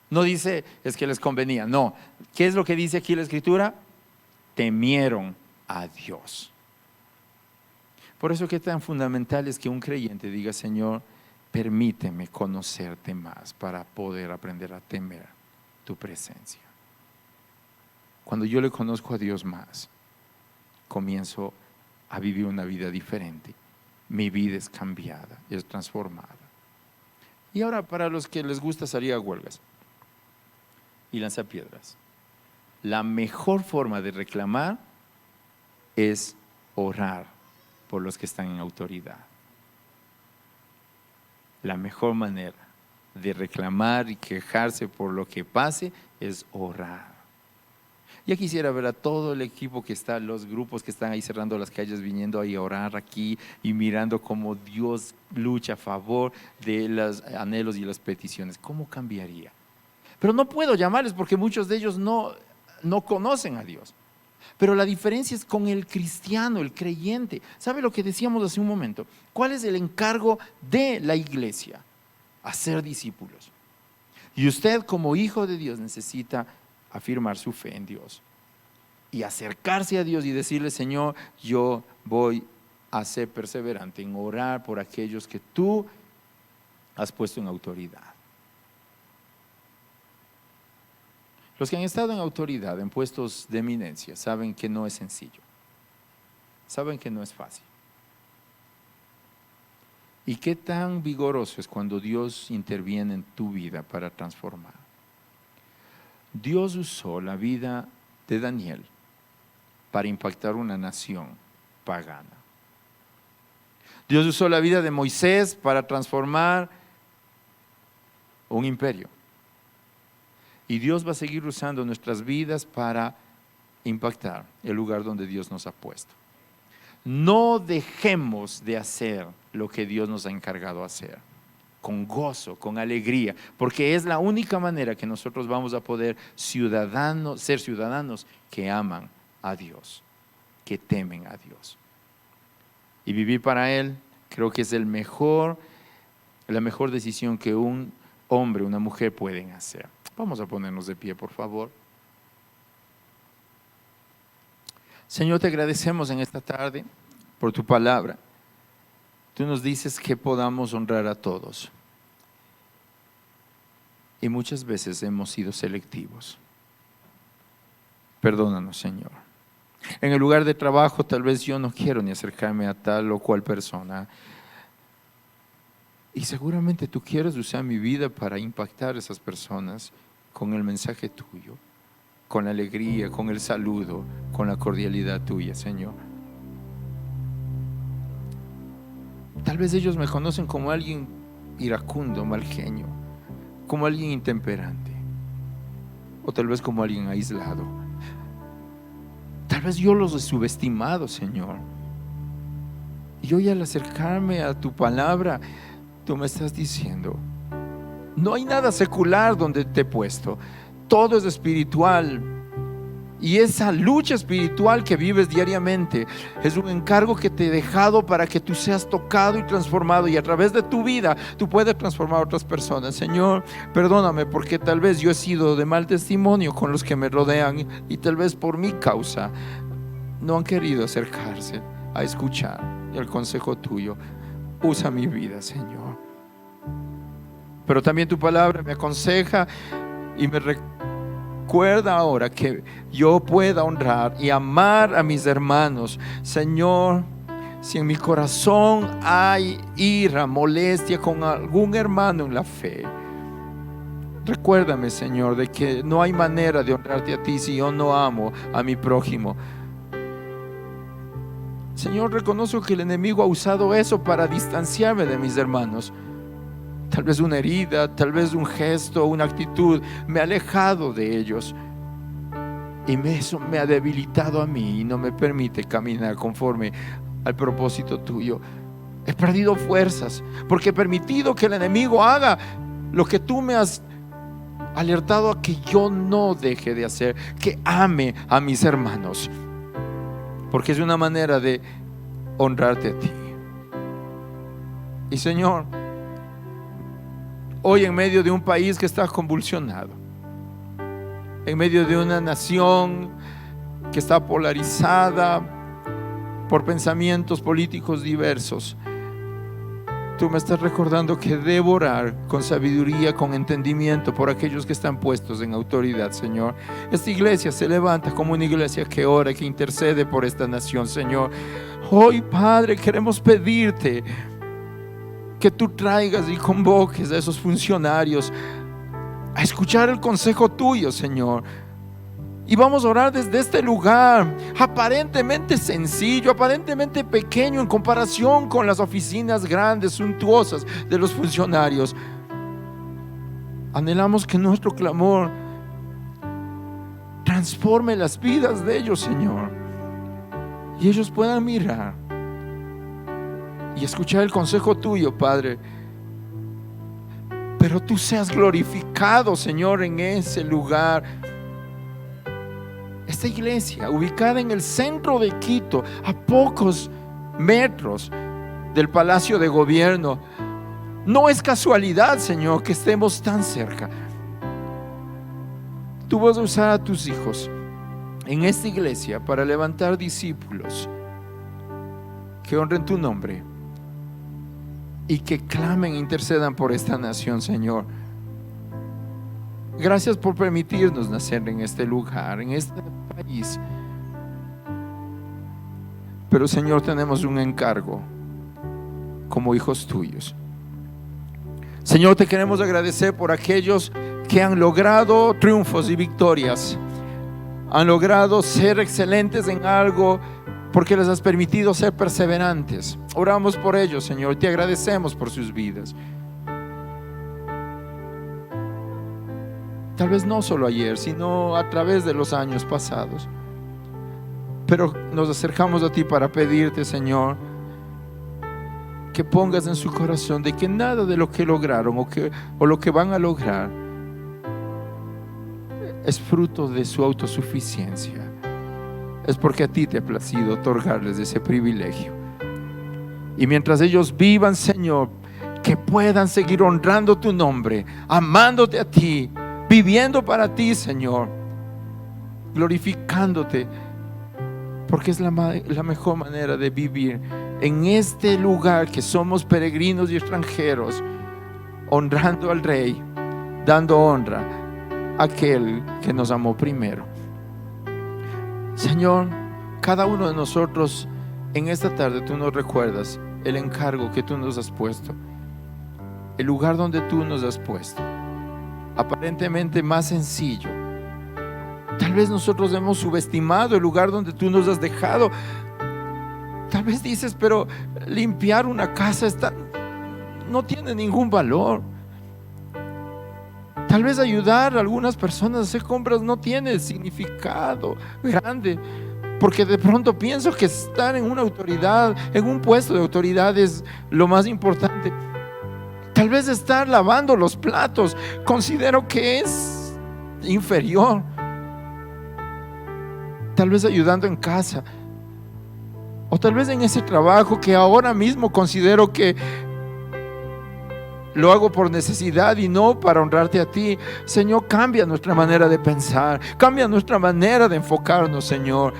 No dice, es que les convenía. No. ¿Qué es lo que dice aquí la Escritura? Temieron a Dios. Por eso que tan fundamental es que un creyente diga, Señor, permíteme conocerte más para poder aprender a temer tu presencia. Cuando yo le conozco a Dios más, comienzo a vivir una vida diferente. Mi vida es cambiada, es transformada. Y ahora, para los que les gusta salir a huelgas y lanzar piedras, la mejor forma de reclamar es orar por los que están en autoridad. La mejor manera de reclamar y quejarse por lo que pase es orar. Ya quisiera ver a todo el equipo que está, los grupos que están ahí cerrando las calles, viniendo ahí a orar aquí y mirando cómo Dios lucha a favor de los anhelos y las peticiones. ¿Cómo cambiaría? Pero no puedo llamarles porque muchos de ellos no conocen a Dios. Pero la diferencia es con el cristiano, el creyente. ¿Sabe lo que decíamos hace un momento? ¿Cuál es el encargo de la iglesia? Hacer discípulos. Y usted como hijo de Dios necesita afirmar su fe en Dios y acercarse a Dios y decirle, Señor, yo voy a ser perseverante en orar por aquellos que tú has puesto en autoridad. Los que han estado en autoridad, en puestos de eminencia, saben que no es sencillo, saben que no es fácil. ¿Y qué tan vigoroso es cuando Dios interviene en tu vida para transformar? Dios usó la vida de Daniel para impactar una nación pagana. Dios usó la vida de Moisés para transformar un imperio. Y Dios va a seguir usando nuestras vidas para impactar el lugar donde Dios nos ha puesto. No dejemos de hacer lo que Dios nos ha encargado hacer, con gozo, con alegría, porque es la única manera que nosotros vamos a poder ser ciudadanos que aman a Dios, que temen a Dios. Y vivir para Él, creo que es la mejor decisión que un hombre, una mujer pueden hacer. Vamos a ponernos de pie, por favor. Señor, te agradecemos en esta tarde por tu palabra. Tú nos dices que podamos honrar a todos. Y muchas veces hemos sido selectivos. Perdónanos, Señor. En el lugar de trabajo tal vez yo no quiero ni acercarme a tal o cual persona. Y seguramente tú quieres usar mi vida para impactar a esas personas con el mensaje tuyo, con la alegría, con el saludo, con la cordialidad tuya, Señor. Tal vez ellos me conocen como alguien iracundo, mal genio, como alguien intemperante, o tal vez como alguien aislado. Tal vez yo los he subestimado, Señor. Y hoy al acercarme a tu palabra, tú me estás diciendo, no hay nada secular donde te he puesto, todo es espiritual. Y esa lucha espiritual que vives diariamente es un encargo que te he dejado para que tú seas tocado y transformado, y a través de tu vida tú puedes transformar a otras personas. Señor, perdóname porque tal vez yo he sido de mal testimonio con los que me rodean, y tal vez por mi causa no han querido acercarse a escuchar el consejo tuyo. Usa mi vida, Señor. Pero también tu palabra me aconseja y me recuerda ahora que yo pueda honrar y amar a mis hermanos. Señor, si en mi corazón hay ira, molestia con algún hermano en la fe, recuérdame, Señor, de que no hay manera de honrarte a ti si yo no amo a mi prójimo. Señor, reconozco que el enemigo ha usado eso para distanciarme de mis hermanos. Tal vez una herida, tal vez un gesto, una actitud me ha alejado de ellos, y eso me ha debilitado a mí y no me permite caminar conforme al propósito tuyo. He perdido fuerzas porque he permitido que el enemigo haga lo que tú me has alertado a que yo no deje de hacer, que ame a mis hermanos, porque es una manera de honrarte a ti. Y Señor, hoy en medio de un país que está convulsionado, en medio de una nación que está polarizada por pensamientos políticos diversos, tú me estás recordando que debo orar con sabiduría, con entendimiento por aquellos que están puestos en autoridad, Señor. Esta iglesia se levanta como una iglesia que ora, que intercede por esta nación, Señor. Hoy, Padre, queremos pedirte que tú traigas y convoques a esos funcionarios a escuchar el consejo tuyo, Señor. Y vamos a orar desde este lugar aparentemente sencillo, aparentemente pequeño en comparación con las oficinas grandes, suntuosas de los funcionarios. Anhelamos que nuestro clamor transforme las vidas de ellos, Señor, y ellos puedan mirar y escuchar el consejo tuyo, Padre. Pero tú seas glorificado, Señor, en ese lugar. Esta iglesia, ubicada en el centro de Quito, a pocos metros del Palacio de Gobierno, no es casualidad, Señor, que estemos tan cerca. Tú vas a usar a tus hijos en esta iglesia para levantar discípulos que honren tu nombre y que clamen e intercedan por esta nación, Señor. Gracias por permitirnos nacer en este lugar, en este país. Pero, Señor, tenemos un encargo como hijos tuyos. Señor, te queremos agradecer por aquellos que han logrado triunfos y victorias, han logrado ser excelentes en algo porque les has permitido ser perseverantes. Oramos por ellos, Señor, te agradecemos por sus vidas. Tal vez no solo ayer, sino a través de los años pasados. Pero nos acercamos a ti para pedirte, Señor, que pongas en su corazón de que nada de lo que lograron o lo que van a lograr es fruto de su autosuficiencia. Es porque a ti te ha placido otorgarles ese privilegio. Y mientras ellos vivan, Señor, que puedan seguir honrando tu nombre, amándote a ti, viviendo para ti, Señor, glorificándote, porque es la mejor manera de vivir en este lugar que somos peregrinos y extranjeros, honrando al Rey, dando honra a aquel que nos amó primero. Señor, cada uno de nosotros en esta tarde tú nos recuerdas el encargo que tú nos has puesto, el lugar donde tú nos has puesto, aparentemente más sencillo. Tal vez nosotros hemos subestimado el lugar donde tú nos has dejado. Tal vez dices, pero limpiar una casa no tiene ningún valor. Tal vez ayudar a algunas personas a hacer compras no tiene significado grande, porque de pronto pienso que estar en una autoridad, en un puesto de autoridad, es lo más importante. Tal vez estar lavando los platos considero que es inferior. tal vez ayudando en casa, o tal vez en ese trabajo que ahora mismo considero que lo hago por necesidad y no para honrarte a ti. Señor, cambia nuestra manera de pensar, cambia nuestra manera de enfocarnos, Señor.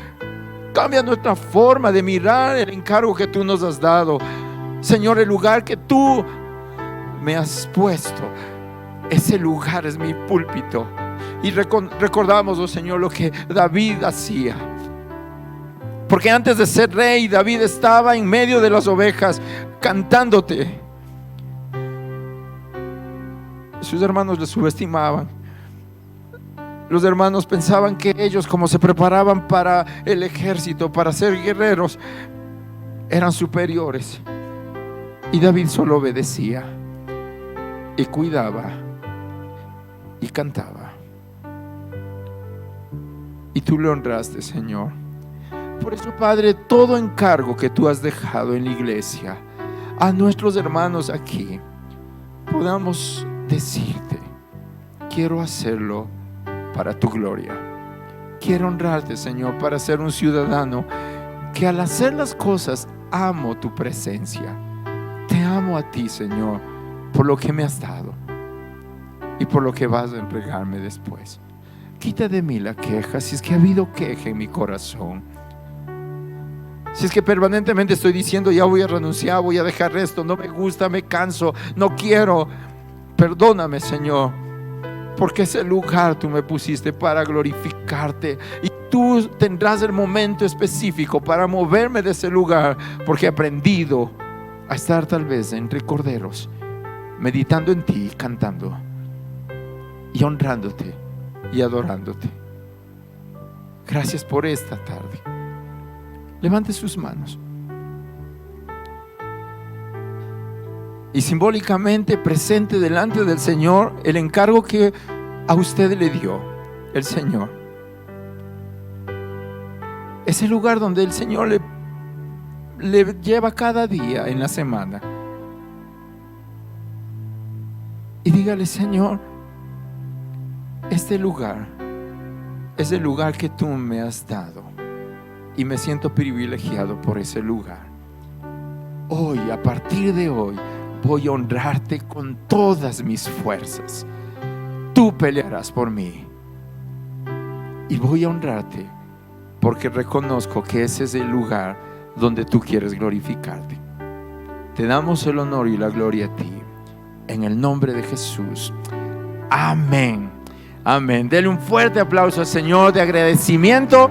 Cambia nuestra forma de mirar el encargo que tú nos has dado. Señor, el lugar que tú me has puesto, ese lugar es mi púlpito. Y recordamos, oh Señor, lo que David hacía. Porque antes de ser rey, David estaba en medio de las ovejas cantándote. Sus hermanos le subestimaban. Los hermanos pensaban que ellos, como se preparaban para el ejército, para ser guerreros, eran superiores. Y David solo obedecía y cuidaba y cantaba. Y tú le honraste, Señor. Por eso, Padre, todo encargo que tú has dejado en la iglesia, a nuestros hermanos aquí, podamos decirte: quiero hacerlo para tu gloria. Quiero honrarte, Señor, para ser un ciudadano que al hacer las cosas amo tu presencia. Te amo a ti, Señor, por lo que me has dado y por lo que vas a entregarme después. Quita de mí la queja, si es que ha habido queja en mi corazón. Si es que permanentemente estoy diciendo: ya voy a renunciar, voy a dejar esto, no me gusta, me canso, no quiero. Perdóname, Señor, porque ese lugar tú me pusiste para glorificarte, y tú tendrás el momento específico para moverme de ese lugar, porque he aprendido a estar tal vez entre corderos, meditando en ti, cantando y honrándote y adorándote. Gracias por esta tarde. Levante sus manos y simbólicamente presente delante del Señor el encargo que a usted le dio el Señor. Ese lugar donde el Señor le lleva cada día en la semana. Y dígale: Señor, este lugar es el lugar que tú me has dado, y me siento privilegiado por ese lugar. Hoy, a partir de hoy, voy a honrarte con todas mis fuerzas. Tú pelearás por mí, y voy a honrarte porque reconozco que ese es el lugar donde tú quieres glorificarte. Te damos el honor y la gloria a ti, en el nombre de Jesús. Amén. Amén. Dele un fuerte aplauso al Señor de agradecimiento.